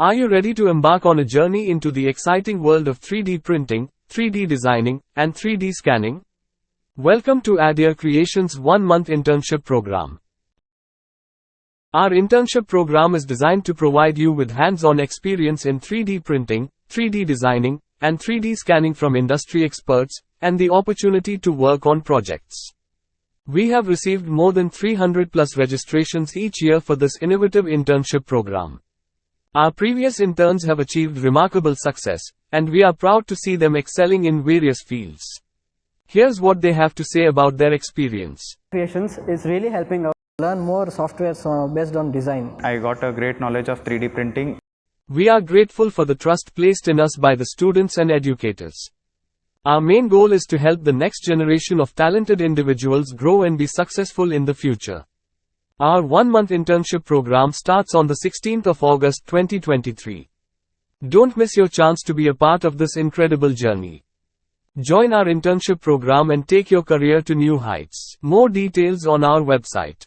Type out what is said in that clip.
Are you ready to embark on a journey into the exciting world of 3D printing, 3D designing, and 3D scanning? Welcome to Addere Creations 1-month internship program. Our internship program is designed to provide you with hands-on experience in 3D printing, 3D designing, and 3D scanning from industry experts, and the opportunity to work on projects. We have received more than 300 plus registrations each year for this innovative internship program. Our previous interns have achieved remarkable success, and we are proud to see them excelling in various fields. Here's what they have to say about their experience. Creations is really helping us learn more software based on design. I got a great knowledge of 3D printing. We are grateful for the trust placed in us by the students and educators. Our main goal is to help the next generation of talented individuals grow and be successful in the future. Our 1-month internship program starts on the 16th of August 2023. Don't miss your chance to be a part of this incredible journey. Join our internship program and take your career to new heights. More details on our website.